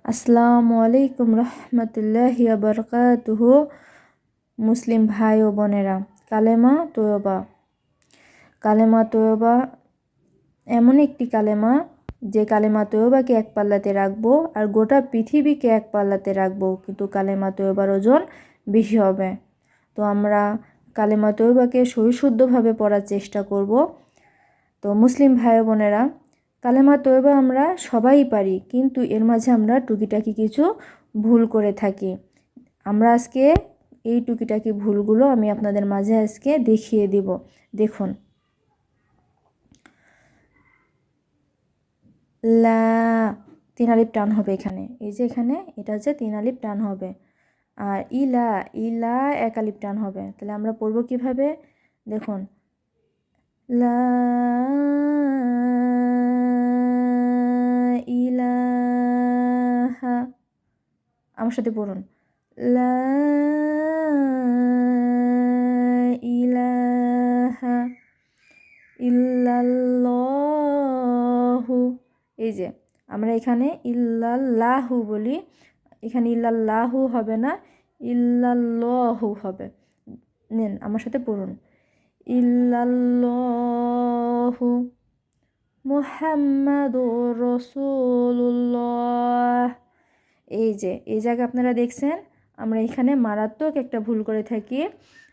আসসালামু আলাইকুম রহমতুল্লাহি ওয়া বারাকাতুহু। মুসলিম ভাই ও বোনেরা, কালেমা তয়বা। কালেমা তয়বা এমন একটি কালেমা যে কালেমা তয়বাকে এক পাল্লাতে রাখবো আর গোটা পৃথিবীকে এক পাল্লাতে রাখবো, কিন্তু কালেমা তয়বার ওজন বেশি হবে। তো আমরা কালেমা তয়বাকে সহিশুদ্ধভাবে পড়ার চেষ্টা করব। তো মুসলিম ভাই বোনেরা, কালেমা তয়বা আমরা সবাই পারি, কিন্তু এর মাঝে আমরা টুকিটাকি কিছু ভুল করে থাকি। আমরা আজকে এই টুকিটাকি ভুলগুলো আমি আপনাদের মাঝে আজকে দেখিয়ে দিব। দেখুন, লা তিন আলিফ টান হবে এখানে, এই যে এখানে এটা হচ্ছে তিন আলিফ টান হবে। আর ইলা ইলা এক আলিফ টান হবে। তাহলে আমরা পড়বো কিভাবে? দেখুন, লা ইলাহা, আমার সাথে পড়ুন, লা ইলাহা ইল্লাল্লাহু। এই যে আমরা এখানে ইল্লাল্লাহু বলি, এখানে ইল্লাল্লাহু হবে না, ইল্লাল্লাহু হবে। নেন আমার সাথে পড়ুন, ইল্লাল্লাহু মুহাম্মাদুর রাসূলুল্লাহ। এই যে এই জায়গায় আপনারা দেখছেন আমরা এখানে মারাত্মক একটা ভুল করে থাকি।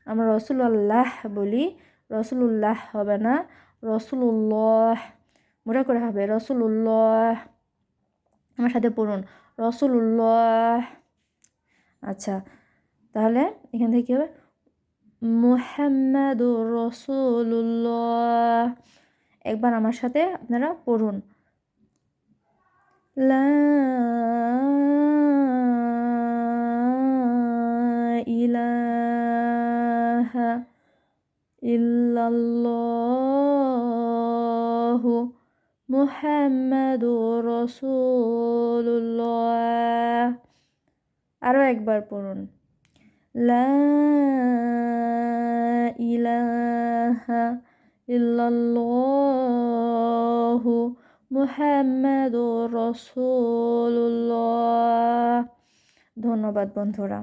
আমরা রসুল্লাহ বলি, রসুলুল্লাহ হবে না, রসুলুল্লাহ মোটা করে হবে, রসুলুল্লাহ। আমার সাথে পড়ুন, রসুলুল্লাহ। আচ্ছা, তাহলে এখান থেকে কী হবে? মুহাম্মাদুর রাসূলুল্লাহ। একবার আমার সাথে আপনারা পড়ুন, লা ইলাহা ইল্লাল্লাহু মুহাম্মাদুর রাসূলুল্লাহ। আরও একবার পড়ুন, লা ইলাহা ইল্লাল্লাহু মুহাম্মাদুর রাসূলুল্লাহ। ধন্যবাদ বন্ধুরা।